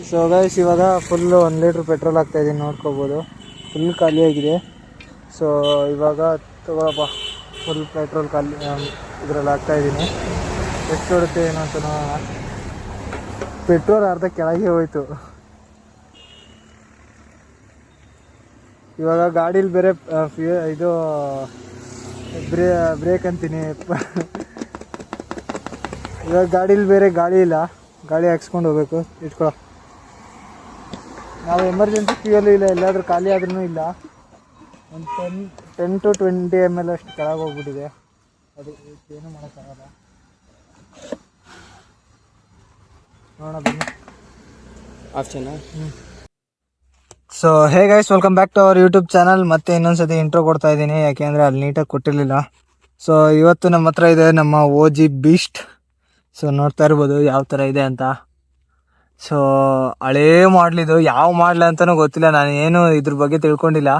So guys ಇವಾಗ full 1 litre petrol ಹಾಕ್ತಾಯಿದ್ದೀನಿ, ನೋಡ್ಕೋಬೋದು. ಫುಲ್ ಖಾಲಿಯಾಗಿದೆ. ಸೊ ಇವಾಗ ತಗೊಳಪ್ಪ, ಫುಲ್ ಪೆಟ್ರೋಲ್ ಖಾಲಿ ಇದರಲ್ಲಿ ಹಾಕ್ತಾಯಿದ್ದೀನಿ. ಎಷ್ಟು ಕೊಡುತ್ತೆ ಏನು ಅಂತ ನೋಡೋಣ. ಪೆಟ್ರೋಲ್ ಅರ್ಧ ಕೆಳಗೆ ಹೋಯ್ತು. ಇವಾಗ ಗಾಡೀಲಿ ಬೇರೆ ಇದು ಬ್ರೇಕ್ ಅಂತೀನಿ. ಇವಾಗ ಗಾಡೀಲಿ ಬೇರೆ ಗಾಳಿ ಇಲ್ಲ, ಗಾಳಿ ಹಾಕ್ಸ್ಕೊಂಡು ಹೋಗ್ಬೇಕು. ಇಟ್ಕೊಳ್ಳೋ, ನಾವು ಎಮರ್ಜೆನ್ಸಿ ಫ್ಯೂಯಲ್ ಇಲ್ಲ, ಎಲ್ಲಾದರೂ ಖಾಲಿ ಆದ್ರೂ ಇಲ್ಲ. ಒಂದು 10 to 20 ml ಅಷ್ಟು ಕೆಳಗೆ ಹೋಗ್ಬಿಟ್ಟಿದೆ. ಅದು ಏನು ಮಾಡೋಕ್ಕಾಗಲ್ಲ. ನೋಡೋಣ ಬನ್ನಿ option. So hey guys, welcome back to our YouTube channel. ಮತ್ತೆ ಇನ್ನೊಂದ್ಸತಿ ಇಂಟ್ರೋ ಕೊಡ್ತಾ ಇದ್ದೀನಿ, ಯಾಕೆಂದರೆ ಅಲ್ಲಿ ನೀಟಾಗಿ ಕೊಟ್ಟಿರಲಿಲ್ಲ. ಸೊ ಇವತ್ತು ನಮ್ಮ ಹತ್ರ ಇದೆ ನಮ್ಮ OG ಬೀಸ್ಟ್. ಸೊ ನೋಡ್ತಾ ಇರ್ಬೋದು ಯಾವ ಥರ ಇದೆ ಅಂತ. ಸೊ ಹಳೇ ಮಾಡಲಿದು, ಯಾವ ಮಾಡಲ ಅಂತಲೂ ಗೊತ್ತಿಲ್ಲ, ನಾನು ಏನು ಇದ್ರ ಬಗ್ಗೆ ತಿಳ್ಕೊಂಡಿಲ್ಲ.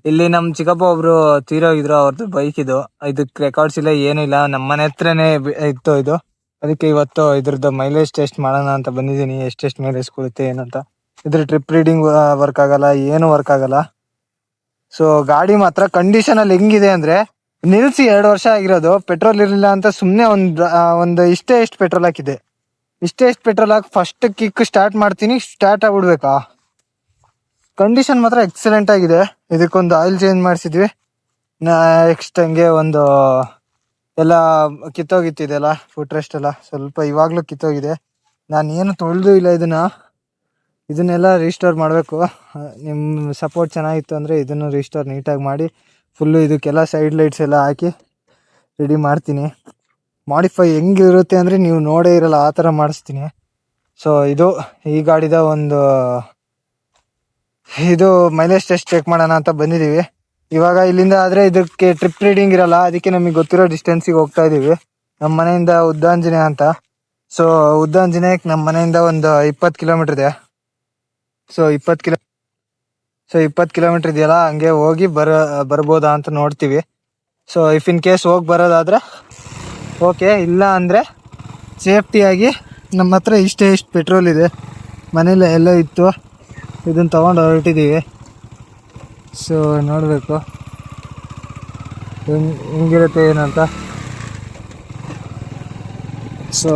ಇಲ್ಲಿ ನಮ್ಮ ಚಿಕ್ಕಪ್ಪ ಒಬ್ರು ತೀರೋಗಿದ್ರು, ಅವ್ರದ್ದು ಬೈಕ್ ಇದು. ಇದಕ್ಕೆ ರೆಕಾರ್ಡ್ಸ್ ಇಲ್ಲ, ಏನೂ ಇಲ್ಲ. ನಮ್ಮ ಮನೆ ಹತ್ರನೇ ಇತ್ತು ಇದು. ಅದಕ್ಕೆ ಇವತ್ತು ಇದ್ರದ್ದು ಮೈಲೇಜ್ ಟೆಸ್ಟ್ ಮಾಡೋಣ ಅಂತ ಬಂದಿದ್ದೀನಿ, ಎಷ್ಟೆಷ್ಟು ಮೈಲೇಜ್ ಕೊಡುತ್ತೆ ಏನಂತ. ಇದ್ರ ಟ್ರಿಪ್ ರೀಡಿಂಗ್ ವರ್ಕ್ ಆಗಲ್ಲ, ಏನು ವರ್ಕ್ ಆಗಲ್ಲ. ಸೊ ಗಾಡಿ ಮಾತ್ರ ಕಂಡೀಷನಲ್ಲಿ ಹೆಂಗಿದೆ ಅಂದರೆ, ನಿಲ್ಲಿಸಿ 2 ವರ್ಷ ಆಗಿರೋದು, ಪೆಟ್ರೋಲ್ ಇರಲಿಲ್ಲ ಅಂತ ಸುಮ್ಮನೆ ಒಂದು ಎಷ್ಟು ಪೆಟ್ರೋಲ್ ಹಾಕಿದೆ. ಎಷ್ಟು ಪೆಟ್ರೋಲ್ ಹಾಕಿ ಫಸ್ಟ್ ಕಿಕ್ ಸ್ಟಾರ್ಟ್ ಮಾಡ್ತೀನಿ, ಸ್ಟಾರ್ಟ್ ಆಗ್ಬಿಡ್ಬೇಕಾ. ಕಂಡೀಷನ್ ಮಾತ್ರ ಎಕ್ಸಲೆಂಟ್ ಆಗಿದೆ. ಇದಕ್ಕೊಂದು ಆಯಿಲ್ ಚೇಂಜ್ ಮಾಡಿಸಿದ್ವಿ. ನೆಕ್ಸ್ಟ್ ಹಂಗೆ ಒಂದು ಎಲ್ಲ ಕಿತ್ತೋಗಿತ್ತಿದೆಲ್ಲ, ಫುಟ್ ರೆಸ್ಟ್ ಎಲ್ಲ ಸ್ವಲ್ಪ ಇವಾಗಲೂ ಕಿತ್ತೋಗಿದೆ. ನಾನು ಏನು ತೊಳೆದು ಇಲ್ಲ ಇದನ್ನೆಲ್ಲ ರೀಸ್ಟೋರ್ ಮಾಡಬೇಕು. ನಿಮ್ಮ ಸಪೋರ್ಟ್ ಚೆನ್ನಾಗಿತ್ತು ಅಂದರೆ ಇದನ್ನು ರೀಸ್ಟೋರ್ ನೀಟಾಗಿ ಮಾಡಿ ಫುಲ್ಲು ಇದಕ್ಕೆಲ್ಲ ಸೈಡ್ ಲೈಟ್ಸ್ ಎಲ್ಲ ಹಾಕಿ ರೆಡಿ ಮಾಡ್ತೀನಿ. ಮಾಡಿಫೈ ಹೆಂಗಿರುತ್ತೆ ಅಂದರೆ ನೀವು ನೋಡೇ ಇರಲ್ಲ, ಆ ಥರ ಮಾಡಿಸ್ತೀನಿ. ಸೊ ಇದು ಈ ಗಾಡಿದ ಇದು ಮೈಲೇಜ್ ಟೆಸ್ಟ್ ಚೆಕ್ ಮಾಡೋಣ ಅಂತ ಬಂದಿದ್ದೀವಿ. ಇವಾಗ ಇಲ್ಲಿಂದ ಆದರೆ ಇದಕ್ಕೆ ಟ್ರಿಪ್ ರೀಡಿಂಗ್ ಇರಲ್ಲ, ಅದಕ್ಕೆ ನಮಗೆ ಗೊತ್ತಿರೋ ಡಿಸ್ಟೆನ್ಸಿಗೆ ಹೋಗ್ತಾ ಇದ್ದೀವಿ. ನಮ್ಮ ಮನೆಯಿಂದ ಉದ್ದಾಂಜನೆ ಅಂತ. ಸೊ ಉದ್ದಾಂಜನೆಗೆ ನಮ್ಮ ಮನೆಯಿಂದ ಒಂದು 20 ಕಿಲೋಮೀಟ್ರ್ ಇದೆ. ಸೊ 20 ಕಿಲೋಮೀಟ್ರ್ ಇದೆಯಲ್ಲ, ಹಂಗೆ ಹೋಗಿ ಬರ್ಬೋದಾ ಅಂತ ನೋಡ್ತೀವಿ. ಸೊ ಇಫ್ ಇನ್ ಕೇಸ್ ಹೋಗಿ ಬರೋದಾದರೆ ಓಕೆ, ಇಲ್ಲ ಅಂದರೆ ಸೇಫ್ಟಿಯಾಗಿ ನಮ್ಮ ಹತ್ರ ಇಷ್ಟು ಪೆಟ್ರೋಲ್ ಇದೆ, ಮನೇಲಿ ಎಲ್ಲ ಇತ್ತು, ಇದನ್ನು ತೊಗೊಂಡು ಹೊರಟಿದ್ದೀವಿ. ಸೊ ನೋಡಬೇಕು ಹೆಂಗಿರುತ್ತೆ ಏನಂತ. ಸೊ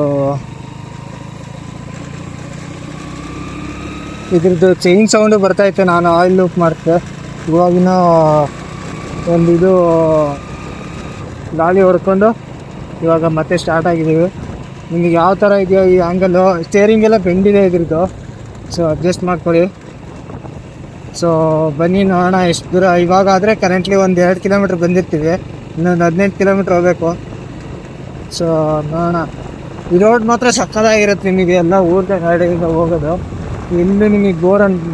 ಇದ್ರದ್ದು ಚೈನ್ ಸೌಂಡು ಬರ್ತಾಯಿತ್ತು, ನಾನು ಆಯಿಲ್ ಲೂಪ್ ಮಾಡ್ತೆ. ಇವಾಗಿನ ಇದು ಗಾಳಿ ಹೊಡ್ಕೊಂಡು ಇವಾಗ ಮತ್ತೆ ಸ್ಟಾರ್ಟ್ ಆಗಿದ್ದೀವಿ. ನಿಮಗೆ ಯಾವ ಥರ ಇದೆಯೋ ಈ ಆ್ಯಂಗಲ್ಲು, ಸ್ಟೇರಿಂಗ್ ಎಲ್ಲ ಬೆಂಡಿದೆ ಇದ್ರದ್ದು. ಸೊ ಅಡ್ಜಸ್ಟ್ ಮಾಡ್ಕೊಳ್ಳಿ. ಸೊ ಬನ್ನಿ ನೋಡೋಣ ಎಷ್ಟು ದೂರ. ಇವಾಗ ಆದರೆ ಕರೆಂಟ್ಲಿ ಒಂದು 2 ಕಿಲೋಮೀಟ್ರ್ ಬಂದಿರ್ತೀವಿ, ಇನ್ನೊಂದು 15 ಕಿಲೋಮೀಟ್ರ್ ಹೋಗಬೇಕು. ಸೊ ನೋಡೋಣ. ಈ ರೋಡ್ ಮಾತ್ರ ಸಕ್ಕತ್ತಾಗಿರುತ್ತೆ, ನಿಮಗೆ ಎಲ್ಲ ಊರಿನ ಗಾಡಿಯಿಂದ ಹೋಗೋದು. ಇಲ್ಲಿ ನಿಮಗೆ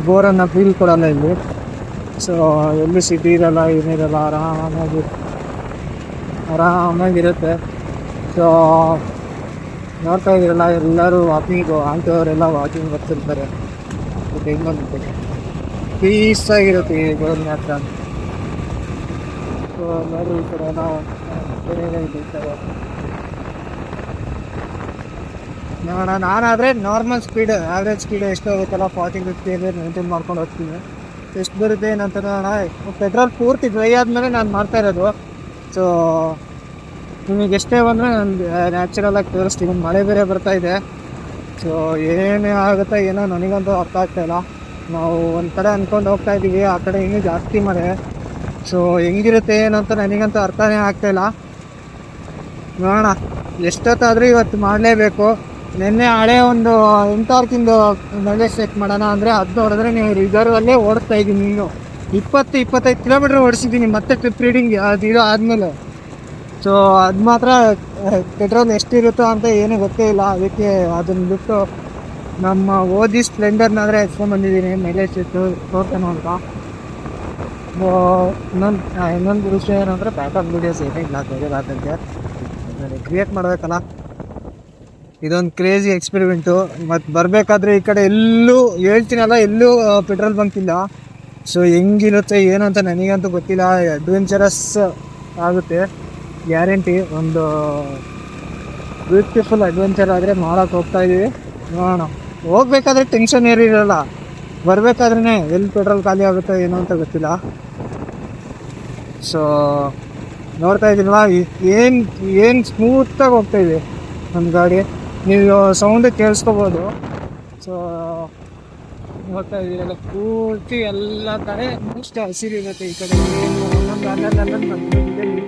ಬೋರನ್ನು ಫೀಲ್ ಕೊಡಲ್ಲ ಇಲ್ಲಿ. ಸೊ ಎಲ್ಲಿ ಸಿಟಿ ಇರಲ್ಲ, ಏನಿರಲ್ಲ, ಆರಾಮಾಗಿರುತ್ತೆ. ಸೊ ನೋಡ್ತಾ ಇದ್ದೀರಲ್ಲ, ಎಲ್ಲರೂ ವಾಕಿಂಗು, ಆಂಟಿಯವರೆಲ್ಲ ವಾಕಿಂಗ್ ಬರ್ತಿರ್ತಾರೆ. ಪೀಸಾಗಿರುತ್ತೆ ಈ ಗೋರ್ನ ಹತ್ರ. ಸೊ ನೋಡ್ರಿ, ಈ ಕಡೆ ನಾವು ನೋಡೋಣ. ನಾನಾದರೆ ನಾರ್ಮಲ್ ಸ್ಪೀಡ್, ಆವ್ರೇಜ್ ಸ್ಪೀಡ್ ಎಷ್ಟು ಹೋಗುತ್ತಲ್ಲ 40-50 ಮೇಂಟೈನ್ ಮಾಡ್ಕೊಂಡು ಹೋಗ್ತೀನಿ. ಎಷ್ಟು ಬರುತ್ತೆ ಏನಂತ ನೋಡೋಣ. ಪೆಟ್ರೋಲ್ ಪೂರ್ತಿ ಡ್ರೈ ಆದಮೇಲೆ ನಾನು ಮಾಡ್ತಾ ಇರೋದು. ಸೊ ನಿಮಗೆ ಎಷ್ಟೇ ಬಂದರೆ ನಾನು ನ್ಯಾಚುರಲಾಗಿ ತೋರಿಸ್ತೀನಿ. ಮಳೆ ಬೇರೆ ಬರ್ತಾಯಿದೆ. ಸೊ ಏನೇ ಆಗುತ್ತಾ ಏನೋ ನನಗಂತೂ ಅರ್ಥ ಆಗ್ತಾಯಿಲ್ಲ. ನಾವು ಒಂದು ಕಡೆ ಅಂದ್ಕೊಂಡು ಹೋಗ್ತಾ ಇದ್ದೀವಿ, ಆ ಕಡೆ ಇನ್ನೂ ಜಾಸ್ತಿ ಮಳೆ. ಸೊ ಹೆಂಗಿರುತ್ತೆ ಏನಂತ ನನಗಂತೂ ಅರ್ಥನೇ ಆಗ್ತಾಯಿಲ್ಲ. ನೋಡೋಣ, ಎಷ್ಟೊತ್ತಾದರೂ ಇವತ್ತು ಮಾಡಲೇಬೇಕು. ನಿನ್ನೆ ಹಳೆ ಒಂದು 8 ತಾರೀಕಿಂದು ಮೈಲೇಜ್ ಚೆಕ್ ಮಾಡೋಣ ಅಂದರೆ ಅದು ನೋಡಿದ್ರೆ ನೀವು ರಿಸರ್ವಲ್ಲೇ ಓಡಿಸ್ತಾ ಇದ್ದೀನಿ. ನೀನು 20-25 ಕಿಲೋಮೀಟ್ರ್ ಓಡಿಸಿದ್ದೀನಿ ಮತ್ತೆ ಟ್ರಿಪ್ ರೀಡಿಂಗ್ ಇದು ಆದಮೇಲೆ. ಸೊ ಅದು ಮಾತ್ರ ಪೆಟ್ರೋಲ್ ಎಷ್ಟಿರುತ್ತೋ ಅಂತ ಏನೂ ಗೊತ್ತೇ ಇಲ್ಲ. ಅದಕ್ಕೆ ಅದನ್ನು ಬಿಟ್ಟು ನಮ್ಮ OG ಸ್ಪ್ಲೆಂಡರ್ನಾದರೆ ಎತ್ಕೊಂಡ್ಬಂದಿದ್ದೀನಿ, ಮೈಲೇಜ್ ತೋರ್ತಾನೋ ಅಂತ. ಇನ್ನೊಂದು ವಿಷಯ ಏನಂದರೆ ಬ್ಯಾಕಪ್ ವೀಡಿಯೋಸ್ ಏನೇ ಇಲ್ಲ, ಬೇರೆದಾದಂತೆ ಕ್ರಿಯೇಟ್ ಮಾಡಬೇಕಲ್ಲ. ಇದೊಂದು ಕ್ರೇಜಿ ಎಕ್ಸ್ಪೆರಿಮೆಂಟು. ಮತ್ತು ಬರಬೇಕಾದ್ರೆ ಈ ಕಡೆ ಎಲ್ಲೂ ಹೇಳ್ತೀನಲ್ಲ, ಎಲ್ಲೂ ಪೆಟ್ರೋಲ್ ಬಂಕ್ ಇಲ್ಲ. ಸೊ ಹೆಂಗಿರುತ್ತೆ ಏನು ಅಂತ ನನಗಂತೂ ಗೊತ್ತಿಲ್ಲ. ಅಡ್ವೆಂಚರಸ್ ಆಗುತ್ತೆ ಗ್ಯಾರಂಟಿ. ಒಂದು ಬ್ಯೂಟಿಫುಲ್ ಅಡ್ವೆಂಚರ್ ಆದರೆ ಮಾಡೋಕ್ಕೆ ಹೋಗ್ತಾಯಿದ್ದೀವಿ. ನೋಡೋಣ. ಹೋಗ್ಬೇಕಾದ್ರೆ ಟೆನ್ಷನ್ ಏನಿರಲ್ಲ, ಬರ್ಬೇಕಾದ್ರೆ ಎಲ್ಲಿ ಪೆಟ್ರೋಲ್ ಖಾಲಿ ಆಗುತ್ತೋ ಏನೋ ಅಂತ ಗೊತ್ತಿಲ್ಲ. ಸೊ ನೋಡ್ತಾ ಇದ್ದೀನಲ್ಲ, ಏನು ಸ್ಮೂತಾಗಿ ಹೋಗ್ತಾ ಇದೆ ನಮ್ಮ ಗಾಡಿ. ನೀವು ಸೌಂಡ್ ಕೇಳಿಸ್ಕೋಬೋದು. ಸೊ ನೋಡ್ತಾ ಇದ್ದೀರಲ್ಲ, ಪೂರ್ತಿ ಎಲ್ಲ ಕಡೆ ಅಷ್ಟು ಹಸಿರಿರುತ್ತೆ. ಈ ಕಡೆ ಏನು ಒಂದೊಂದು ಅಲ್ಲಲ್ಲಿ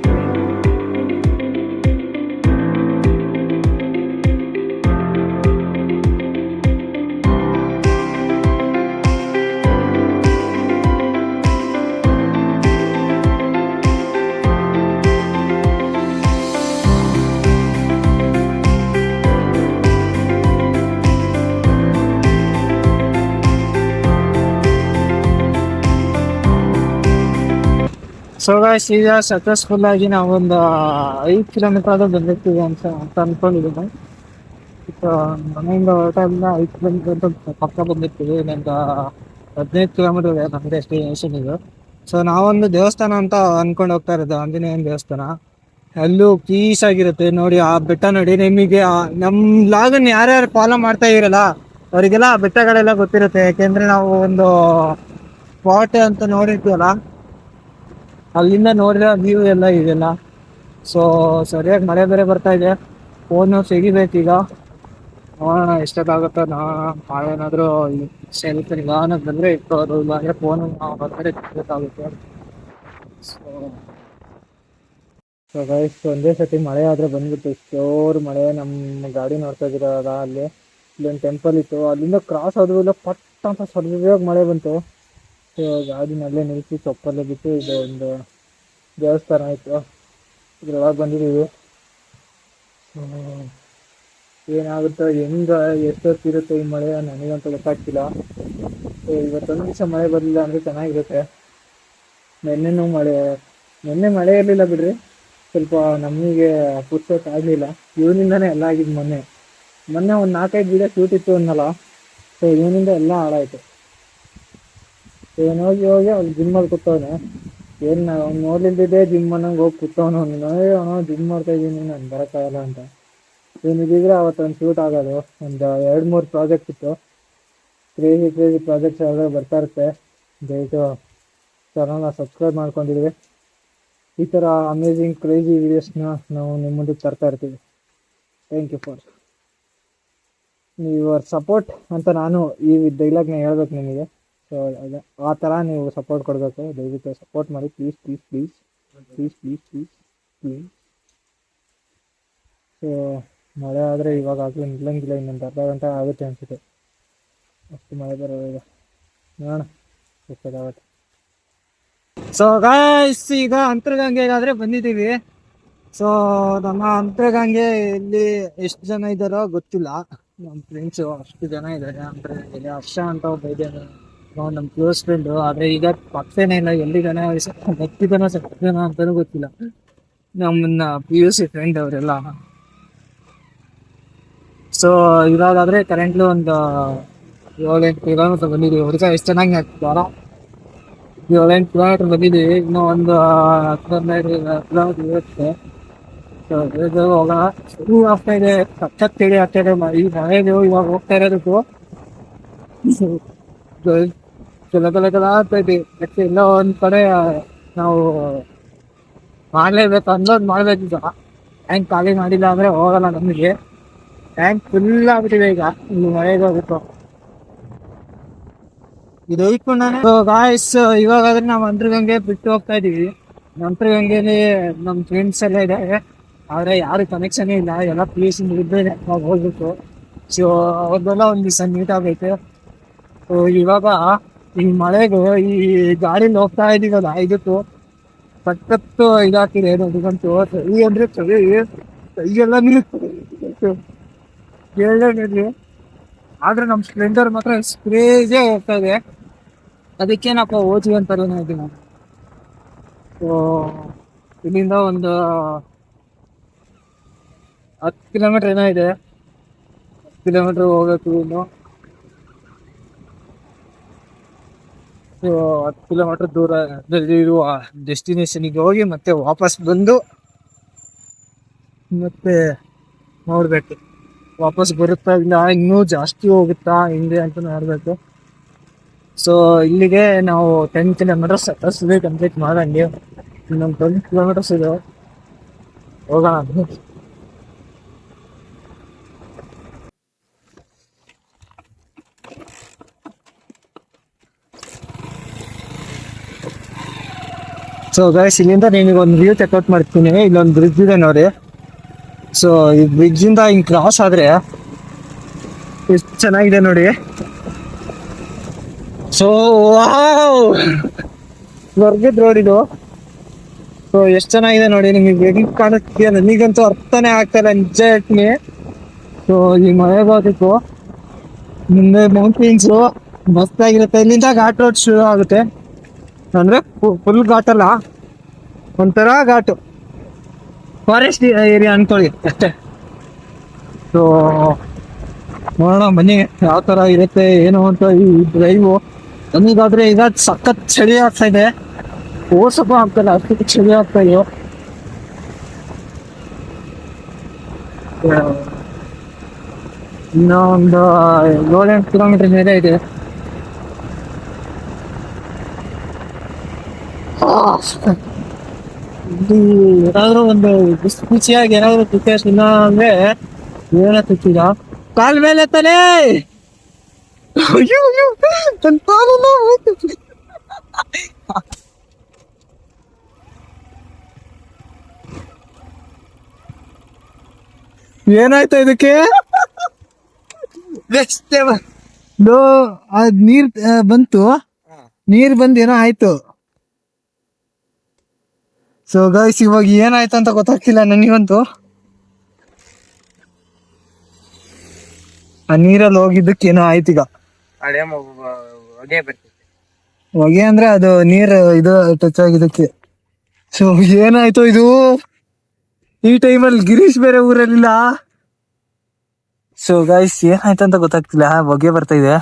ಸೊ ಗಾಯ್ಸ್, ಈಗ ಸಕ್ಸಸ್ಫುಲ್ ಆಗಿ ನಾವೊಂದು 5 ಕಿಲೋಮೀಟರ್ ಆದ್ರೂ ಬಂದಿರ್ತೀವಿ ಅಂತ ಅನ್ಕೊಂಡಿದ್ದೀನಿ. ಮನೆಯಿಂದ ಹೊರಟಾಗಿಂದ 5 ಕಿಲೋಮೀಟರ್ ಅಂತ ಪಕ್ಕ ಬಂದಿರ್ತೀವಿ. ಇನ್ನೊಂದು 15 ಕಿಲೋಮೀಟರ್ ಇದೆ ನಮ್ಮ ಡೆಸ್ಟಿನೇಷನ್ ಇದು. ಸೊ ನಾವೊಂದು ದೇವಸ್ಥಾನ ಅಂತ ಅನ್ಕೊಂಡು ಹೋಗ್ತಾ ಇರೋದು, ಆಂಜನೇಯನ ದೇವಸ್ಥಾನ. ಅಲ್ಲೂ ಪೀಸ್ ಆಗಿರುತ್ತೆ ನೋಡಿ. ಆ ಬೆಟ್ಟ ನೋಡಿ, ನಿಮಗೆ ನಮ್ಮ ಲಾಗನ್ ಯಾರ್ಯಾರು ಫಾಲೋ ಮಾಡ್ತಾ ಇರಲ್ಲ ಅವರಿಗೆಲ್ಲ ಆ ಬೆಟ್ಟಗಳೆಲ್ಲ ಗೊತ್ತಿರುತ್ತೆ. ಯಾಕೆಂದ್ರೆ ನಾವು ಒಂದು ಸ್ಪಾಟ್ ಅಂತ ನೋಡಿರ್ತೀವಲ್ಲ, ಅಲ್ಲಿಂದ ನೋಡಿದ್ರೆ ವ್ಯೂ ಎಲ್ಲ ಇದೆಲ್ಲ. ಸೊ ಸರಿಯಾಗಿ ಮಳೆ ಬೇರೆ ಬರ್ತಾ ಇದೆ. ಫೋನು ತೆಗಿಬೇಕೀಗ, ನೋಡೋಣ ಎಷ್ಟೊತ್ತಾಗುತ್ತೋ. ನಾವೇನಾದರೂ ಸೆಲ್ಫ್ ನಿಧಾನಕ್ಕೆ ಬಂದರೆ ಇಟ್ಕೋದು, ಇಲ್ಲಾಂದರೆ ಫೋನು ಹೊರಗಡೆ ತೆಗಿಬೇಕಾಗುತ್ತೆ. ಸೊ ಗೈಸ್, ಒಂದೇ ಸತಿ ಮಳೆ ಆದರೆ ಬಂದ್ಬಿಟ್ಟು ಜೋರು ಮಳೆ. ನಮ್ಮ ಗಾಡಿ ನೋಡ್ತಾ ಇದ್ದೀರಲ್ಲ, ಇಲ್ಲೊಂದು ಟೆಂಪಲ್ ಇತ್ತು, ಅಲ್ಲಿಂದ ಕ್ರಾಸ್ ಆದ್ರೂ ಪಟ್ ಅಂತ ಸರಿಯಾಗಿ ಮಳೆ ಬಂತು. ಸೊ ಗಾಡಿನಲ್ಲೇ ನಿಲ್ಲಿಸಿ ಚಪ್ಪಲ್ಲೇ ಬಿಟ್ಟು ಇದು ಒಂದು ದೇವಸ್ಥಾನ ಇತ್ತು, ಇದ್ರೊಳಗೆ ಬಂದಿದ್ದೀವಿ. ಏನಾಗುತ್ತೋ ಎಷ್ಟೊತ್ತಿರುತ್ತೆ ಈ ಮಳೆ ನನಗಂತೂ ಗೊತ್ತಾಗ್ತಿಲ್ಲ. ಇವತ್ತೊಂದು ದಿವಸ ಮಳೆ ಬರಲಿಲ್ಲ ಅಂದರೆ ಚೆನ್ನಾಗಿರುತ್ತೆ. ನಿನ್ನೆ ಮಳೆ ಇರಲಿಲ್ಲ ಬಿಡ್ರಿ, ಸ್ವಲ್ಪ ನಮಗೆ ಆಗಲಿಲ್ಲ. ಇವನಿಂದನೇ ಎಲ್ಲ ಆಗಿದ್ದು. ಮೊನ್ನೆ ಒಂದು 4-5 ವಿಡಿಯೋ ಶೂಟ್ ಇತ್ತು ಅನ್ನಲ್ಲ. ಸೊ ಇವನಿಂದ ಎಲ್ಲ ಹಾಳಾಯಿತು. ಹೋಗಿ ಅವ್ನು ಜಿಮ್ಮಲ್ಲಿ ಕೂತವನೆ. ಏನು ಅವ್ನು ನೋಡ್ಲಿದ್ದೆ ಜಿಮ್ ಅನ್ನಂಗೆ ಹೋಗಿ ಕೂತವನು. ಅವನು ಜಿಮ್ ಮಾಡ್ತಾ ಇದ್ದೀನಿ, ನಾನು ಬರೋಕ್ಕಾಗಲ್ಲ ಅಂತ. ಏನಿದ್ರೆ ಅವತ್ತೊಂದು ಶೂಟ್ ಆಗೋದು. ಒಂದು 2-3 ಪ್ರಾಜೆಕ್ಟ್ ಇತ್ತು. ಕ್ರೇಜಿ ಪ್ರಾಜೆಕ್ಟ್ಸ್ ಯಾವ್ದಾದ್ರು ಬರ್ತಾ ಇರುತ್ತೆ. ದಯವಿಟ್ಟು ಚಾನಲ್ನ ಸಬ್ಸ್ಕ್ರೈಬ್ ಮಾಡ್ಕೊಂಡಿದ್ವಿ. ಈ ಥರ ಅಮೇಝಿಂಗ್ ಕ್ರೇಜಿ ವೀಡಿಯೋಸ್ನ ನಾವು ನಿಮ್ಮ ಮುಂದಕ್ಕೆ ತರ್ತಾ ಇರ್ತೀವಿ. Thank you for your support ಅಂತ ನಾನು ಈ ಡೈಲಾಗ್ನ ಹೇಳ್ಬೇಕು ನಿಮಗೆ. ಸೊ ಆ ಥರ ನೀವು ಸಪೋರ್ಟ್ ಕೊಡಬೇಕು. ದಯವಿಟ್ಟು ಸಪೋರ್ಟ್ ಮಾಡಿ please please please please please please please. So ಮಳೆ ಆದರೆ ಇವಾಗ ಆಗಲಿ ನಿಲ್ಲಂಗಿಲ್ಲ, ಇನ್ನೊಂದು ಅರ್ಧ ಗಂಟೆ ಆಗುತ್ತೆ ಅನಿಸುತ್ತೆ. ಅಷ್ಟು ಮಳೆ ಬರೋದು ನೋಡೋಣ ಎಷ್ಟಾಗುತ್ತೆ. ಸೊ ಗಾಯ್ಸ್, ಈಗ ಅಂತರಗಂಗೆಗಾದರೆ ಬಂದಿದ್ದೀವಿ. ಸೊ ನಮ್ಮ ಅಂತರಗಂಗೆ ಇಲ್ಲಿ ಎಷ್ಟು ಜನ ಇದ್ದಾರೋ ಗೊತ್ತಿಲ್ಲ. ನಮ್ಮ ಫ್ರೆಂಡ್ಸು ಅಷ್ಟು ಜನ ಇದ್ದಾರೆ ಅಂತರಗಂಗೆಯಲ್ಲಿ. ಹರ್ಷ ಅಂತ ಒಬ್ಬ ಇದ್ದಾನೆ, ನಮ್ಮ ಕ್ಲೋಸ್ ಫ್ರೆಂಡು. ಆದರೆ ಈಗ ಪಕ್ಕನೇ ಇಲ್ಲ, ಎಲ್ಲಿದ್ದಾನೆ ಗೊತ್ತಿದ್ದಾನೋ ಸತ್ತಿದ್ದಾನೋ ಅಂತಲೂ ಗೊತ್ತಿಲ್ಲ. ನಮ್ಮನ್ನ PUC ಫ್ರೆಂಡ್ ಅವರೆಲ್ಲ. ಸೊ ಇವಾಗಾದರೆ ಕರೆಂಟ್ಲಿ ಒಂದು 7-8 ಕಿಲೋಮೀಟರ್ ಬಂದಿದ್ದೀವಿ. ಹುಡುಗ ಎಷ್ಟು ಚೆನ್ನಾಗಿ ಹಾಕ್ತಾರ. 7-8 ಕಿಲೋಮೀಟರ್ ಬಂದಿದ್ದೀವಿ. ಇನ್ನೂ ಒಂದು 10-15 ಕಿಲೋಮೀಟರ್ ಇರುತ್ತೆ. ಸೊ ಹೋಗೋಣ. ಶುರು ಆಗ್ತಾ ಇದೆ, ಸಖತ್ತೇಳಿ ಆಗ್ತಾ ಇದೆ ಈ ಮಳೆದು. ಇವಾಗ ಹೋಗ್ತಾ ಇರೋದಕ್ಕೂ ಕೆಲ ಆಗ್ತಾ ಇದೆ. ಮತ್ತೆ ಎಲ್ಲ ಒಂದು ಕಡೆ ನಾವು ಮಾಡಲೇಬೇಕು, ಅನ್ಲೋಡ್ ಮಾಡಬೇಕೀಗ. ಟ್ಯಾಂಕ್ ಖಾಲಿ ಮಾಡಿಲ್ಲ ಅಂದರೆ ಹೋಗಲ್ಲ ನಮಗೆ. ಟ್ಯಾಂಕ್ ಫುಲ್ ಆಗ್ಬಿಟ್ಟಿದೆ ಈಗ ಇಲ್ಲಿ ಮಳೆಗೆ ಹೋಗ್ಬಿಟ್ಟು. ಇದು ಐಕೊಂಡಾನೆ. ಸೊ ಗಾಯ್ಸ್, ಇವಾಗಾದ್ರೆ ನಾವು ಅಂತರಗಂಗೆ ಬಿಟ್ಟು ಹೋಗ್ತಾ ಇದ್ದೀವಿ. ಅಂತರಗಂಗೆಯಲ್ಲಿ ನಮ್ಮ ಫ್ರೆಂಡ್ಸ್ ಎಲ್ಲ ಇದ್ದಾರೆ, ಆದರೆ ಯಾರು ಕನೆಕ್ಷನ್ ಇಲ್ಲ. ಎಲ್ಲ ಪ್ಲೇಸಿಂದ ಇದ್ದರೆ ನಾವು ಹೋಗ್ಬೇಕು. ಸೊ ಅವ್ರದ್ದೆಲ್ಲ ಒಂದು ದಿವಸ ಮೀಟ್ ಆಗೈತೆ. ಸೊ ಇವಾಗ ಈ ಮಳೆಗೂ ಈ ಗಾಡೀಲಿ ಹೋಗ್ತಾ ಇದ್ದೀವಲ್ಲ, ಇದಕ್ಕೂ ಸಖತ್ತು ಇದಾಗ್ತಿದೆ ನೋಡಿದಂತೂ. ಸರಿ ಅಂದರೆ ಸರಿ, ಕೈಗೆಲ್ಲ ನೀರು ಕೇಳಲಿ. ಆದರೆ ನಮ್ಮ ಸ್ಪ್ಲೆಂಡರ್ ಮಾತ್ರ ಕ್ರೇಜೇ ಹೋಗ್ತಾ ಇದೆ. ಅದಕ್ಕೇನಪ್ಪ ಓದ್ವಿ ಅಂತಾರೆ ಇದ್ದೀನಿ ನಾನು. ಸೊ ಇಲ್ಲಿಂದ ಒಂದು 10 ಕಿಲೋಮೀಟ್ರ್ ಏನೋ ಇದೆ. 10 ಕಿಲೋಮೀಟ್ರ್ ಹೋಗ್ಬೇಕು ಇನ್ನು. ಸೊ 10 ಕಿಲೋಮೀಟ್ರ್ ದೂರ ಇರುವ ಡೆಸ್ಟಿನೇಷನಿಗೆ ಹೋಗಿ ಮತ್ತೆ ವಾಪಸ್ ಬಂದು ಮತ್ತೆ ನೋಡಬೇಕು. ವಾಪಸ್ ಬರುತ್ತಾ ಇಲ್ಲ ಇನ್ನೂ ಜಾಸ್ತಿ ಹೋಗುತ್ತಾ ಹಿಂಗೆ ಅಂತ ನೋಡ್ಬೇಕು. ಸೊ ಇಲ್ಲಿಗೆ ನಾವು 10 ಕಿಲೋಮೀಟರ್ಸ್ ಕಂಪ್ಲೀಟ್ ಮಾಡಂಗೆ, ಇನ್ನೊಂದು 20 ಕಿಲೋಮೀಟರ್ಸ್ ಇದೆ, ಹೋಗೋಣ. ಸೊ ಗೈಸ್, ಇಲ್ಲಿಂದ ನಿಮಗೆ ಒಂದು ವ್ಯೂ ಚೆಕ್ಔಟ್ ಮಾಡ್ತೀನಿ. ಇಲ್ಲೊಂದು ಬ್ರಿಡ್ಜ್ ಇದೆ ನೋಡಿ. ಸೊ ಈ ಬ್ರಿಡ್ಜ್ ಇಂದ ಹಿಂಗ್ ಕ್ರಾಸ್ ಆದ್ರೆ ಎಷ್ಟು ಚೆನ್ನಾಗಿದೆ ನೋಡಿ. ಸೊ ವರ್ಗದ ರೋಡ್ ಇದು. ಸೊ ಎಷ್ಟು ಚೆನ್ನಾಗಿದೆ ನೋಡಿ, ನಿಮಗೆ ಹೆಂಗ್ ಕಾಣಿಸ್ತೀಯ ನನಗಂತೂ ಅರ್ಥನೇ ಆಗ್ತಾ ಇಲ್ಲ, ನಿಜ ಹೇಳ್ತೀನಿ. ಸೊ ಈ ಮಳೆ ಬಾದಿತ್ತು, ಮುಂದೆ ಮೌಂಟೇನ್ಸು ಮಸ್ತಾಗಿರುತ್ತೆ. ಇಲ್ಲಿಂದ ಘಾಟ್ ರೋಡ್ ಶುರು ಆಗುತ್ತೆ, ಅಂದ್ರೆ ಫುಲ್ ಘಾಟ್ ಅಲ್ಲ, ಒಂಥರ ಘಾಟು, ಫಾರೆಸ್ಟ್ ಏರಿಯಾ ಅನ್ಕೊಳ್ಳಿ ಅಷ್ಟೇ. ಸೊ ನೋಡೋಣ ಬನ್ನಿ ಯಾವ ಥರ ಇರುತ್ತೆ ಏನು ಅಂತ ಈ ಡ್ರೈವು. ನಮಗಾದ್ರೆ ಈಗ ಸಖತ್ ಚಳಿ ಆಗ್ತಾ ಇದೆ, ಓಸಪ್ಪ ಆಗ್ತಲ್ಲ ಅಷ್ಟು ಚಳಿ ಆಗ್ತಾ ಇದೆಯೋ. ಇನ್ನೂ ಒಂದು 7-8 ಕಿಲೋಮೀಟರ್ ಮೇಲೆ ಇದೆ. ಇಲ್ಲಿ ಏನಾದ್ರು ಒಂದು ಬಿಸಿ ಬಿಸಿಯಾಗಿ ಏನಾದ್ರು ತಿಕ್ಕ ಇಲ್ಲ ಅಂದ್ರೆ ಏನ ತಿಕ್ಕಿದ ಕಾಲ್ ಮೇಲೆ ತಾನೇ. ಏನಾಯ್ತು ಇದಕ್ಕೆ? ಅದ್ ನೀರ್ ಬಂತು, ನೀರ್ ಬಂದ್ ಏನೋ ಆಯ್ತು. ಸೊ ಗೈಸ್, ಇವಾಗ ಏನಾಯ್ತು ಅಂತ ಗೊತ್ತಾಗ್ತಿಲ್ಲ ನನಗಂತೂ. ಆ ನೀರಲ್ಲಿ ಹೋಗಿದ್ದಕ್ಕೇನೋ ಆಯ್ತು. ಈಗ ಹೊಗೆ ಅಂದ್ರೆ ಅದು ನೀರು ಇದು ಟಚ್ ಆಗಿದ್ದಕ್ಕೆ. ಸೊ ಏನಾಯ್ತು ಇದು? ಈ ಟೈಮಲ್ಲಿ ಗಿರೀಶ್ ಬೇರೆ ಊರಲ್ಲಿಲ್ಲ. ಸೊ ಗೈಸ್, ಏನಾಯ್ತು ಅಂತ ಗೊತ್ತಾಗ್ತಿಲ್ಲ, ಹೊಗೆ ಬರ್ತಾ ಇದೆ.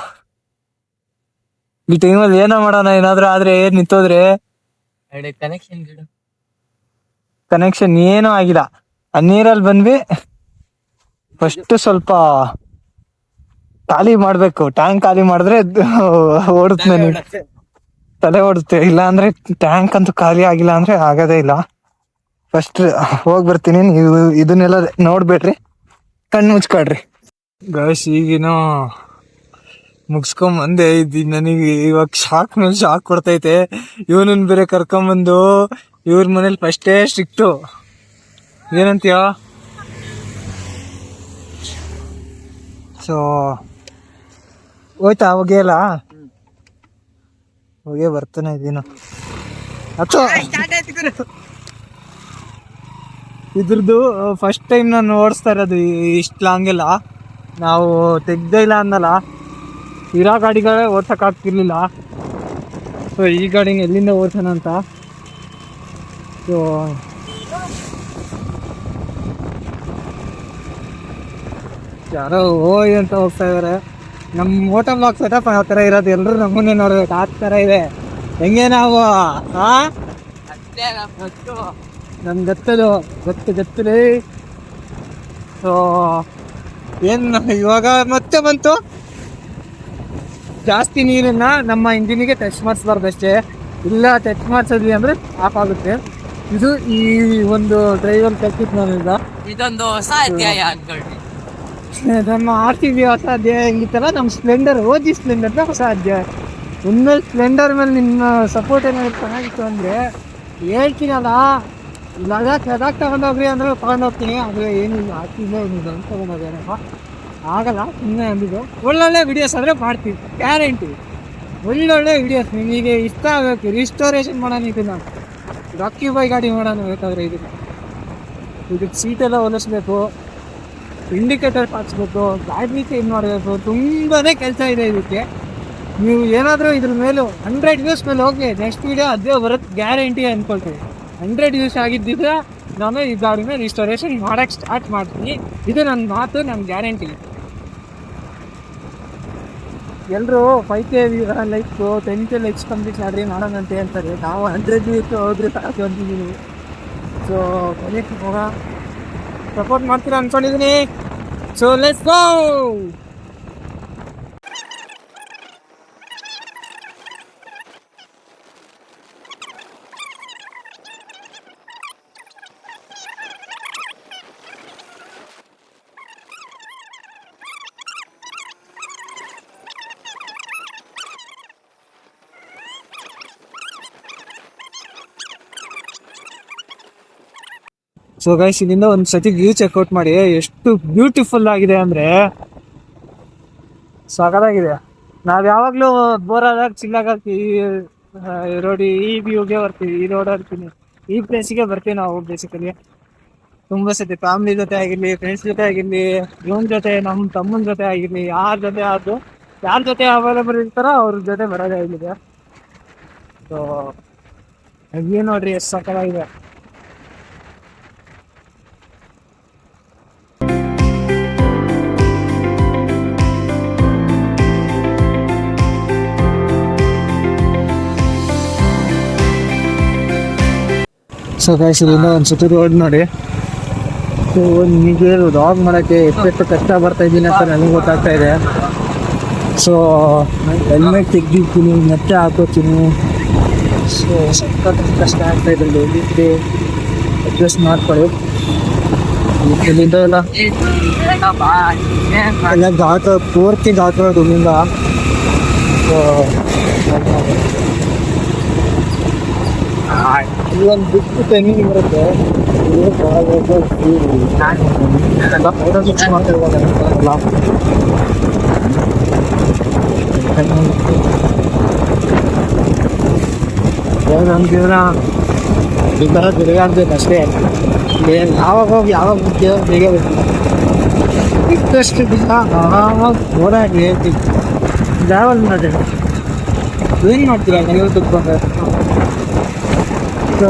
ಈ ಟೈಮಲ್ಲಿ ಏನೋ ಮಾಡೋಣ, ಏನಾದ್ರೂ ಆದ್ರೆ ಏನ್ ನಿಂತೋದ್ರೆ ಕನೆಕ್ಷನ್ ಏನೂ ಆಗಿಲ್ಲ. ಆ ನೀರಲ್ಲಿ ಬಂದ್ವಿ, ಫಸ್ಟ್ ಸ್ವಲ್ಪ ಖಾಲಿ ಮಾಡ್ಬೇಕು, ಟ್ಯಾಂಕ್ ಖಾಲಿ ಮಾಡಿದ್ರೆ ಓಡುತ್ತೆ, ನನಗೆ ತಲೆ ಓಡುತ್ತೆ. ಇಲ್ಲ ಅಂದ್ರೆ ಟ್ಯಾಂಕ್ ಅಂತೂ ಖಾಲಿ ಆಗಿಲ್ಲ ಅಂದ್ರೆ ಆಗೋದೇ ಇಲ್ಲ. ಫಸ್ಟ್ ಹೋಗಿ ಬರ್ತೀನಿ, ನೀವು ಇದನ್ನೆಲ್ಲ ನೋಡ್ಬೇಡ್ರಿ, ಕಣ್ಣು ಮುಚ್ಕೊಳ್ರಿ. ಗೈಸ್, ಈಗಿನ ಮುಗಿಸ್ಕೊಂಬಂದೆ. ನನಗೆ ಇವಾಗ ಶಾಕ್ ಮೇಲೆ ಶಾಕ್ ಕೊಡ್ತೈತೆ. ಇವನನ್ನ ಬೇರೆ ಕರ್ಕೊಂಬಂದು ಇವ್ರ ಮನೇಲಿ ಫಸ್ಟೇ ಸ್ಟ್ರಿಕ್ಟು. ಏನಂತೀಯ? ಸೊ ಹೋಯ್ತಾ ಹೊಗೆ ಎಲ್ಲ? ಹೊಗೆ ಬರ್ತಾನೆ ಇದೀನ. ಇದ್ರದ್ದು ಫಸ್ಟ್ ಟೈಮ್ ನಾನು ಓಡಿಸ್ತಾ ಇರೋದು ಇಷ್ಟು ಲಾಂಗ್ ಎಲ್ಲ. ನಾವು ತೆಗ್ದೇ ಇಲ್ಲ ಅನ್ನಲ್ಲ, ಇರೋ ಗಾಡಿಗಳೇ ಓಡ್ಸೋಕ್ಕಾಗ್ತಿರ್ಲಿಲ್ಲ. ಸೊ ಈ ಗಾಡಿನ ಎಲ್ಲಿಂದ ಓಡ್ಸೋಣ ಅಂತ. ಸೊ ಯಾರೋ ಓಯ್ ಅಂತ ಹೋಗ್ತಾ ಇದಾರೆ. ನಮ್ಮ ಮೋಟೋ ಬ್ಲಾಗ್ ಸೆಟಪ್ ಆ ಥರ ಇರೋದು, ಎಲ್ಲರೂ ನಮ್ಮನ್ನೇ ನೋಡ್ಬೇಕು, ಆ ಥರ ಇದೆ. ಹೆಂಗೆ ನಾವು ನಮ್ ಗತ್ತಲು ಗತ್ತಲೇ. ಸೊ ಏನು ಇವಾಗ ಮತ್ತೆ ಬಂತು, ಜಾಸ್ತಿ ನೀರನ್ನ ನಮ್ಮ ಇಂಜಿನಿಗೆ ಟಚ್ ಮಾಡಿಸ್ಬಾರ್ದು ಅಷ್ಟೇ. ಇಲ್ಲ ಟಚ್ ಮಾಡಿಸಿದ್ವಿ ಅಂದರೆ ಆಫ್ ಆಗುತ್ತೆ. ಇದು ಈ ಒಂದು ಡ್ರೈವರ್ ಕಲ್ತಿದ್ದು ನಾನಿಂದ ಇದೊಂದು ಹೊಸ ಅಧ್ಯಾಯ ಅನ್ಕೊಳ್ಳಿ. ನಮ್ಮ RCB ಹೊಸ ಅಧ್ಯಾಯ ಹೆಂಗಿತ್ತಲ್ಲ, ನಮ್ಮ ಸ್ಪ್ಲೆಂಡರ್ ಓಜಿ ಸ್ಪ್ಲೆಂಡರ್ನ ಹೊಸ ಅಧ್ಯಾಯ. ಇನ್ಮೇಲೆ ಸ್ಪ್ಲೆಂಡರ್ ಮೇಲೆ ನಿಮ್ಮ ಸಪೋರ್ಟ್ ಏನಾದ್ರು ಚೆನ್ನಾಗಿತ್ತು ಅಂದರೆ ಹೇಳ್ತೀನಲ್ಲ, ಲದಾಖ್ ತಗೊಂಡೋಗ್ರಿ ಅಂದರೆ ತೊಗೊಂಡೋಗ್ತೀನಿ. ಆದರೆ ಏನಿಲ್ಲ, RCB ಏನಿಲ್ಲ ಅಂತ ತೊಗೊಂಡೋಗೇನಪ್ಪ ಆಗಲ್ಲ, ಸುಮ್ಮನೆ ಅಂದಿದ್ದು. ಒಳ್ಳೊಳ್ಳೆ ವಿಡಿಯೋಸ್ ಆದರೆ ಮಾಡ್ತೀವಿ, ಗ್ಯಾರಂಟಿ. ಒಳ್ಳೊಳ್ಳೆ ವಿಡಿಯೋಸ್ ನಿಮಗೆ ಇಷ್ಟ ಆಗಬೇಕು. ರಿಸ್ಟೋರೇಷನ್ ಮಾಡೋಣ, ಇದನ್ನು ರಾಕಿ ಬಾಯ್ ಗಾಡಿ ಮಾಡೋಣ ಬೇಕಾದರೆ. ಇದಕ್ಕೆ ಸೀಟೆಲ್ಲ ಹೊಲಿಸ್ಬೇಕು, ಇಂಡಿಕೇಟರ್ ಹಾಕ್ಸ್ಬೇಕು, ಗಾಡಿ ಚೇಂಜ್ ಮಾಡಬೇಕು, ತುಂಬಾ ಕೆಲಸ ಇದೆ ಇದಕ್ಕೆ. ನೀವು ಏನಾದರೂ ಇದ್ರ ಮೇಲೂ 100 ವ್ಯೂಸ್ ಮೇಲೆ ಹೋಗಿ ನೆಕ್ಸ್ಟ್ ವೀಡಿಯೋ ಅದೇ ಬರುತ್ತೆ ಗ್ಯಾರಂಟಿ ಅಂದ್ಕೊಳ್ತೀವಿ. 100 ವ್ಯೂಸ್ ಆಗಿದ್ದಿದ್ರೆ ನಾನು ಈ ಗಾಡಿನ ರಿಸ್ಟೋರೇಷನ್ ಮಾಡೋಕ್ಕೆ ಸ್ಟಾರ್ಟ್ ಮಾಡ್ತೀನಿ. ಇದು ನನ್ನ ಮಾತು, ನನ್ನ ಗ್ಯಾರಂಟಿ. ಎಲ್ಲರೂ 5K likes 10K likes complete ಮಾಡಿರಿ ಮಾಡೋಣಂತೆ ಅಂತಾರೆ. ನಾವು 100 ವ್ಯೂಸ್ ಹೋದ್ರೆ ಸಾಕು ಅಂತಿದ್ದೀನಿ. ಸೊ ಕೊನೆಗೆ ಹೋಗ ಸಪೋರ್ಟ್ ಮಾಡ್ತೀರಾ ಅಂದ್ಕೊಂಡಿದ್ದೀನಿ. So let's go. So guys, ಇಲ್ಲಿಂದ ಒಂದು ಸತಿ ವ್ಯೂ ಚೆಕ್ಔಟ್ ಮಾಡಿ. ಎಷ್ಟು ಬ್ಯೂಟಿಫುಲ್ ಆಗಿದೆ ಅಂದರೆ ಸಖತ್ತಾಗಿದೆ. ನಾವು ಯಾವಾಗಲೂ ಬೋರ್ ಆದಾಗ ಚಿಲ್ಲಾಗ ಈ ರೋಡ್ ಈ ವ್ಯೂಗೆ ಬರ್ತೀವಿ, ಈ ರೋಡ್ ಬರ್ತೀನಿ, ಈ ಪ್ಲೇಸಿಗೆ ಬರ್ತೀವಿ ನಾವು ಬೇಸಿಕಲಿ. ತುಂಬ ಸತಿ ಫ್ಯಾಮಿಲಿ ಜೊತೆ ಆಗಿರಲಿ, ಫ್ರೆಂಡ್ಸ್ ಜೊತೆ ಆಗಿರಲಿ, ಇವನ್ ಜೊತೆ, ನಮ್ಮ ತಮ್ಮನ ಜೊತೆ ಆಗಿರಲಿ, ಯಾರ ಜೊತೆ ಅವೈಲೇಬಲ್ ಇರ್ತಾರೋ ಅವ್ರ ಜೊತೆ ಬರೋದೇ ಆಗಿದೆ. ಸೊ ವ್ಯೂ ನೋಡ್ರಿ ಎಷ್ಟು ಸಖತ್ತಾಗಿದೆ. ಸೊ ಗೈಸ್, ಇಲ್ಲಿಂದ ಒಂದು ಸುತ್ತು ರೋಡ್ ನೋಡಿ. ಸೊ ನಿಮಗೆ ವ್ಲಾಗ್ ಮಾಡೋಕ್ಕೆ ಎಷ್ಟು ಕಷ್ಟ ಬರ್ತಾ ಇದ್ದೀನಿ ಅಂತ ನನಗೆ ಗೊತ್ತಾಗ್ತಾ ಇದೆ. ಸೊ ಹೆಲ್ಮೆಟ್ ತೆಗ್ದಿರ್ತೀನಿ, ಮತ್ತೆ ಹಾಕೋತೀನಿ. ಸೊ ಸಖತ್ ಕಷ್ಟ ಆಗ್ತಾ ಇದೆ. ಹೋಗಿದ್ದೆ ಅಡ್ಜಸ್ಟ್ ಮಾಡ್ಕೊಳ್ಳಿ. ಇಲ್ಲಿಂದ ಎಲ್ಲ ಘಾಟ್, ಪೂರ್ತಿ ಘಾಟ್ ರೋಡ್ ಇಲ್ಲಿಂದ. ಸೊ ಒಂದು ಬಿಟ್ಟು ತೆಂಗಿನ ಬರುತ್ತೆ. Photo fix ಮಾಡ್ತಿರ್ಬೋದಲ್ಲ. ನಮ್ಗಿದ್ರ ತಿರುಗಾಡ್ಬೇಕು ಅಷ್ಟೇ. ಯಾವಾಗ ಹೋಗಿ ಯಾವಾಗ ಮುಖ್ಯ ಬೇಗ ಬರ್ತೀವಿ. ಇದ್ದಷ್ಟು ದಿನ ಆರಾಮಾಗಿ ಓಡಾಡಿ ಹೇಳ್ತೀವಿ. ಟ್ರಾವೆಲ್ ಮಾಡಿ ಏನು ಮಾಡ್ತೀರ ನೀವು ತುಟ್ಕೊಂಡ್ರೆ? ಸೊ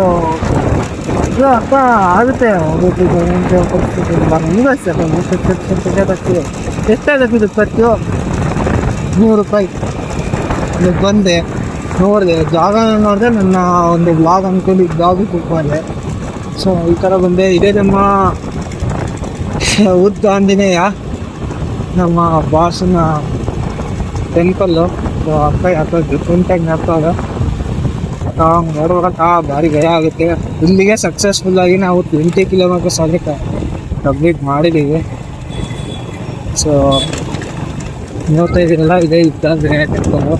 ಇದು ಅಪ್ಪ ಆಗುತ್ತೆ. ಎಷ್ಟಾಗುತ್ತೆ ಇದು ಖರ್ಚು? 100 ರೂಪಾಯಿ. ಇದಕ್ಕೆ ಬಂದೆ, ನೋಡಿದೆ, ಜಾಗ ನೋಡಿದೆ, ನನ್ನ ಒಂದು ಬ್ಲಾಗ್ ಅಂದ್ಕೊಂಡು ಬ್ಲಾಗಿಗೆ ಕೂತ್ಕೊಂಡೆ. ಸೊ ಈ ಥರ ಬಂದೆ. ಇದೇ ನಮ್ಮ ಉದ್ದ ಆಂಜನೇಯ, ನಮ್ಮ ಬಾಸನ ಟೆಂಪಲ್ಲು. ಸೊ ಅಕ್ಕ ಡಿಫ್ರೆಂಟಾಗಿ ಜ್ಞಾಪಕ ನೋಡುವಾಗ ಭಾರಿ ಭಯ ಆಗುತ್ತೆ. ಇಲ್ಲಿಗೆ ಸಕ್ಸಸ್ಫುಲ್ಲಾಗಿ ನಾವು 20 ಕಿಲೋಮೀಟರ್ಸ್ ಆಗಿ ಕಂಪ್ಲೀಟ್ ಮಾಡಿದ್ದೀವಿ. ಸೊ ನೋಡ್ತಾ ಇದ್ದೀರಲ್ಲ, ಇದೇ ಇದ್ದಾದ್ರೆ ಟೆಂಪಲ್ಲು.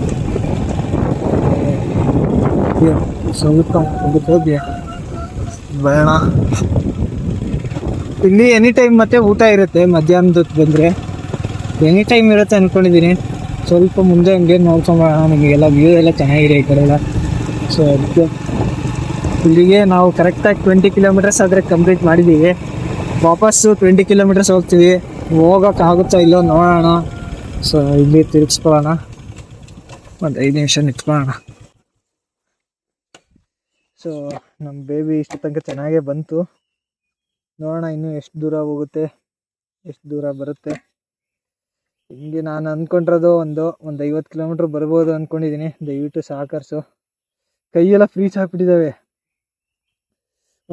ಸ್ವಲ್ಪ ಬೇಡ. ಇಲ್ಲಿ ಎನಿ ಟೈಮ್ ಮತ್ತೆ ಊಟ ಇರುತ್ತೆ. ಮಧ್ಯಾಹ್ನದೊತ್ತು ಬಂದರೆ ಎನಿ ಟೈಮ್ ಇರುತ್ತೆ ಅಂದ್ಕೊಂಡಿದ್ದೀನಿ. ಸ್ವಲ್ಪ ಮುಂದೆ ಹಂಗೆ ನೋಡ್ಕೊಂಬೋಣ. ನಿಮಗೆಲ್ಲ ವ್ಯೂ ಎಲ್ಲ ಚೆನ್ನಾಗಿದೆ ಈ ಕಡೆ ಎಲ್ಲ. ಸೊ ಅದಕ್ಕೆ ಇಲ್ಲಿಗೆ ನಾವು ಕರೆಕ್ಟಾಗಿ 20 ಕಿಲೋಮೀಟರ್ಸ್ ಆದರೆ ಕಂಪ್ಲೀಟ್ ಮಾಡಿದ್ದೀವಿ. ವಾಪಸ್ಸು 20 ಕಿಲೋಮೀಟರ್ಸ್ ಹೋಗ್ತೀವಿ. ಹೋಗೋಕ್ಕಾಗುತ್ತಾ ಇಲ್ಲೋ ನೋಡೋಣ. ಸೊ ಇಲ್ಲಿ ತಿರುಗಿಸ್ಕೊಳ್ಳೋಣ, ಒಂದು 5 ನಿಮಿಷ ನಿಂತ್ಕೊಳ್ಳೋಣ. ಸೊ ನಮ್ಮ ಬೇಬಿ ಇಷ್ಟು ತನಕ ಚೆನ್ನಾಗೇ ಬಂತು. ನೋಡೋಣ ಇನ್ನೂ ಎಷ್ಟು ದೂರ ಹೋಗುತ್ತೆ, ಎಷ್ಟು ದೂರ ಬರುತ್ತೆ. ಹಿಂಗೆ ನಾನು ಅಂದ್ಕೊಂಡಿರೋದು ಒಂದು 50 ಕಿಲೋಮೀಟ್ರ್ ಬರ್ಬೋದು ಅಂದ್ಕೊಂಡಿದ್ದೀನಿ. ದಯವಿಟ್ಟು ಸಹಕರಿಸು. ಕೈಯೆಲ್ಲ ಫ್ರೀಸ್ ಆಗಿಬಿಟ್ಟಿದ್ದಾವೆ.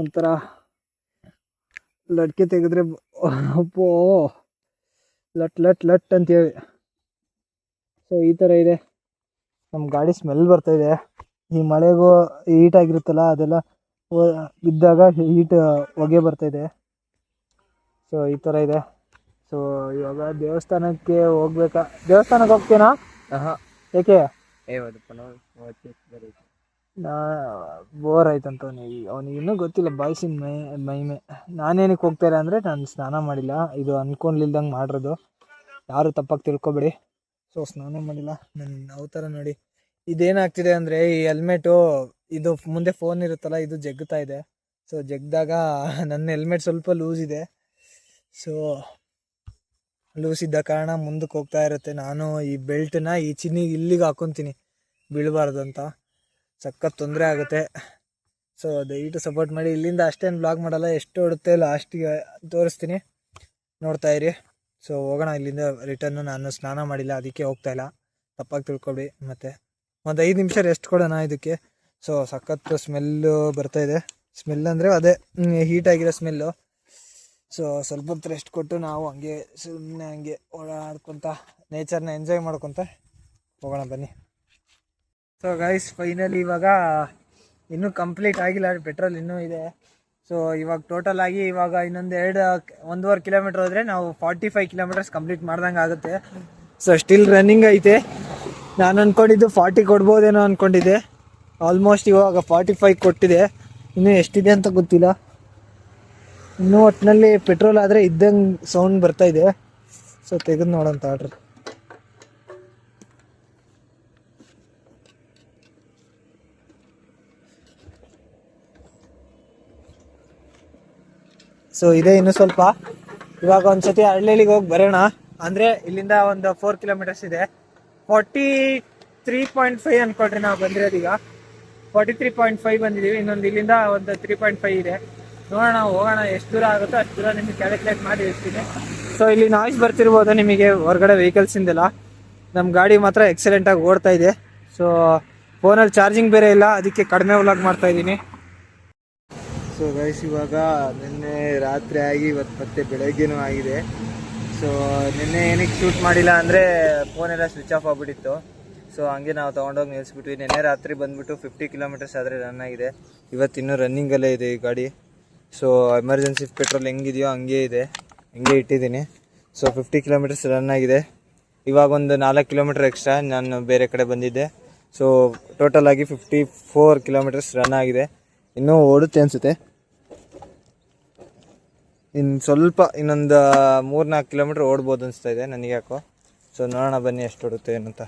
ಒಂಥರ ಲಟ್ಕೆ ತೆಗೆದ್ರೆ ಅಪ್ಪೋ ಲಟ್ ಲಟ್ ಲಟ್ ಅಂತೇಳಿ. ಸೊ ಈ ಥರ ಇದೆ. ನಮ್ಮ ಗಾಡಿ ಸ್ಮೆಲ್ ಬರ್ತಾಯಿದೆ. ಈ ಮಳೆಗೂ ಹೀಟಾಗಿರುತ್ತಲ್ಲ, ಅದೆಲ್ಲ ಬಿದ್ದಾಗ ಹೀಟ್ ಹೊಗೆ ಬರ್ತಾಯಿದೆ. ಸೊ ಈ ಥರ ಇದೆ. ಸೊ ಇವಾಗ ದೇವಸ್ಥಾನಕ್ಕೆ ಹೋಗ್ಬೇಕಾ? ದೇವಸ್ಥಾನಕ್ಕೆ ಹೋಗ್ತೀನಾ? ಏಕೆ? ಬೋರ್ ಆಯ್ತಂತ ಅವನಿಗೆ ಇನ್ನೂ ಗೊತ್ತಿಲ್ಲ. ಬಾಯ್ಸಿನ ಮೈಮೆ. ನಾನೇನಕ್ಕೆ ಹೋಗ್ತಾರೆ ಅಂದರೆ, ನಾನು ಸ್ನಾನ ಮಾಡಿಲ್ಲ. ಇದು ಅನ್ಕೊಂಡಿಲ್ದಂಗೆ ಮಾಡಿರೋದು, ಯಾರು ತಪ್ಪಾಗಿ ತಿಳ್ಕೊಬೇಡಿ. ಸೊ ಸ್ನಾನ ಮಾಡಿಲ್ಲ ನಾನು. ಯಾವ ಥರ ನೋಡಿ, ಇದೇನಾಗ್ತಿದೆ ಅಂದರೆ, ಈ ಹೆಲ್ಮೆಟು ಇದು ಮುಂದೆ ಫೋನ್ ಇರುತ್ತಲ್ಲ, ಇದು ಜಗ್ಗುತ್ತಾ ಇದೆ. ಸೊ ಜಗ್ದಾಗ ನನ್ನ ಹೆಲ್ಮೆಟ್ ಸ್ವಲ್ಪ ಲೂಸ್ ಇದೆ. ಸೊ ಲೂಸ್ ಇದ್ದ ಕಾರಣ ಮುಂದಕ್ಕೆ ಹೋಗ್ತಾ ಇರುತ್ತೆ. ನಾನು ಈ ಬೆಲ್ಟನ್ನ ಈ ಚಿನ್ನಿಗೆ ಇಲ್ಲಿಗೆ ಹಾಕ್ಕೊತೀನಿ, ಬೀಳಬಾರ್ದು ಅಂತ. ಸಖತ್ ತೊಂದರೆ ಆಗುತ್ತೆ. ಸೊ ದಯವಿಟ್ಟು ಸಪೋರ್ಟ್ ಮಾಡಿ. ಇಲ್ಲಿಂದ ಅಷ್ಟೇನು ಬ್ಲಾಗ್ ಮಾಡಲ್ಲ, ಎಷ್ಟು ಹೊಡುತ್ತೆ ಲಾಸ್ಟಿಗೆ ತೋರಿಸ್ತೀನಿ, ನೋಡ್ತಾ ಇರಿ. ಸೊ ಹೋಗೋಣ ಇಲ್ಲಿಂದ ರಿಟರ್ನು. ನಾನು ಸ್ನಾನ ಮಾಡಿಲ್ಲ, ಅದಕ್ಕೆ ಹೋಗ್ತಾಯಿಲ್ಲ, ತಪ್ಪಾಗಿ ತಿಳ್ಕೊಬೇಡಿ. ಮತ್ತು ಒಂದು 5 ನಿಮಿಷ ರೆಸ್ಟ್ ಕೊಡೋಣ ಇದಕ್ಕೆ. ಸೊ ಸಖತ್ತು ಸ್ಮೆಲ್ಲು ಬರ್ತಾಯಿದೆ. ಸ್ಮೆಲ್ ಅಂದರೆ ಅದೇ ಹೀಟಾಗಿರೋ ಸ್ಮೆಲ್ಲು. ಸೊ ಸ್ವಲ್ಪ ಹೊತ್ತು ರೆಸ್ಟ್ ಕೊಟ್ಟು ನಾವು ಹಂಗೆ ಸುಮ್ಮನೆ ಹಂಗೆ ಓಡಾಡ್ಕೊತ ನೇಚರ್ನ ಎಂಜಾಯ್ ಮಾಡ್ಕೊತ ಹೋಗೋಣ ಬನ್ನಿ. ಸೊ ಗೈಸ್ ಫೈನಲಿ ಇವಾಗ ಇನ್ನೂ ಕಂಪ್ಲೀಟ್ ಆಗಿಲ್ಲ, ಪೆಟ್ರೋಲ್ ಇನ್ನೂ ಇದೆ. ಸೊ ಇವಾಗ ಟೋಟಲ್ ಆಗಿ ಇವಾಗ ಇನ್ನೊಂದು 1.5 ಕಿಲೋಮೀಟರ್ ಹೋದರೆ ನಾವು 45 ಕಿಲೋಮೀಟರ್ಸ್ ಕಂಪ್ಲೀಟ್ ಮಾಡ್ದಂಗೆ ಆಗುತ್ತೆ. ಸೊ ಸ್ಟಿಲ್ ರನ್ನಿಂಗ್ ಐತೆ. ನಾನು ಅಂದ್ಕೊಂಡಿದ್ದು 40 ಕೊಡ್ಬೋದೇನೋ ಅಂದ್ಕೊಂಡಿದ್ದೆ. ಆಲ್ಮೋಸ್ಟ್ ಇವಾಗ 45 ಕೊಟ್ಟಿದೆ. ಇನ್ನೂ ಎಷ್ಟಿದೆ ಅಂತ ಗೊತ್ತಿಲ್ಲ. ಇನ್ನೂ ಒಟ್ಟಿನಲ್ಲಿ ಪೆಟ್ರೋಲ್ ಆದರೆ ಇದ್ದಂಗೆ ಸೌಂಡ್ ಬರ್ತಾ ಇದೆ. ಸೊ ತೆಗೆದು ನೋಡೋಂತ ಆರ್ಡ್ರ್. ಸೊ ಇದೆ ಇನ್ನು ಸ್ವಲ್ಪ. ಇವಾಗ ಒಂದ್ಸತಿ ಹಳ್ಳಿಗೆ ಹೋಗಿ ಬರೋಣ. ಅಂದರೆ ಇಲ್ಲಿಂದ ಒಂದು 4 ಕಿಲೋಮೀಟರ್ಸ್ ಇದೆ. 43.5 ಅನ್ಕೊಳ್ರಿ ನಾವು ಬಂದಿರೋದು. ಈಗ 43.5 ಬಂದಿದ್ದೀವಿ. ಇನ್ನೊಂದು ಇಲ್ಲಿಂದ ಒಂದು 3.5 ಇದೆ. ನೋಡೋಣ, ಹೋಗೋಣ. ಎಷ್ಟು ದೂರ ಆಗುತ್ತೋ ಅಷ್ಟು ದೂರ ನಿಮಗೆ ಕ್ಯಾಲ್ಕುಲೇಟ್ ಮಾಡಿ ಇರ್ತೀನಿ. ಸೊ ಇಲ್ಲಿ ನಾಯ್ಸ್ ಬರ್ತಿರ್ಬೋದು ನಿಮಗೆ ಹೊರಗಡೆ ವೆಹಿಕಲ್ಸಿಂದೆಲ್ಲ. ನಮ್ಮ ಗಾಡಿ ಮಾತ್ರ ಎಕ್ಸಲೆಂಟಾಗಿ ಓಡ್ತಾ ಇದೆ. ಸೊ ಫೋನಲ್ಲಿ ಚಾರ್ಜಿಂಗ್ ಬೇರೆ ಇಲ್ಲ, ಅದಕ್ಕೆ ಕಡಿಮೆ ವ್ಲಾಗ್ ಮಾಡ್ತಾ ಇದ್ದೀನಿ. ಸೊ ಗೈಸ್ ಇವಾಗ ನಿನ್ನೆ ರಾತ್ರಿ ಆಗಿ ಇವತ್ತು ಮತ್ತೆ ಬೆಳಗ್ಗೆನೂ ಆಗಿದೆ. ಸೊ ನಿನ್ನೆ ಏನಕ್ಕೆ ಶೂಟ್ ಮಾಡಿಲ್ಲ ಅಂದರೆ ಫೋನೆಲ್ಲ ಸ್ವಿಚ್ ಆಫ್ ಆಗಿಬಿಟ್ಟಿತ್ತು. ಸೊ ಹಂಗೆ ನಾವು ತೊಗೊಂಡೋಗಿ ನಿಲ್ಲಿಸ್ಬಿಟ್ವಿ. ನಿನ್ನೆ ರಾತ್ರಿ ಬಂದುಬಿಟ್ಟು 50 ಕಿಲೋಮೀಟರ್ಸ್ ಆದರೆ ರನ್ ಆಗಿದೆ. ಇವತ್ತು ಇನ್ನೂ ರನ್ನಿಂಗಲ್ಲೇ ಇದೆ ಈ ಗಾಡಿ. ಸೊ ಎಮರ್ಜೆನ್ಸಿ ಪೆಟ್ರೋಲ್ ಹೆಂಗಿದೆಯೋ ಹಂಗೆ ಇದೆ, ಹಂಗೆ ಇಟ್ಟಿದ್ದೀನಿ. ಸೊ 50 ಕಿಲೋಮೀಟರ್ಸ್ ರನ್ ಆಗಿದೆ. ಇವಾಗ ಒಂದು 4 ಕಿಲೋಮೀಟರ್ ಎಕ್ಸ್ಟ್ರಾ ನಾನು ಬೇರೆ ಕಡೆ ಬಂದಿದ್ದೆ. ಸೊ ಟೋಟಲ್ ಆಗಿ 54 ಕಿಲೋಮೀಟರ್ಸ್ ರನ್ ಆಗಿದೆ. ಇನ್ನೂ ಓಡುತ್ತೆ ಅನಿಸುತ್ತೆ. ಇನ್ನು ಸ್ವಲ್ಪ ಇನ್ನೊಂದು 3-4 ಕಿಲೋಮೀಟ್ರ್ ಓಡ್ಬೋದು ಅನಿಸ್ತಾ ಇದೆ ನನಗೆ ಯಾಕೋ. ಸೊ ನೋಡೋಣ ಬನ್ನಿ ಎಷ್ಟು ಓಡುತ್ತೆ ಏನಂತ.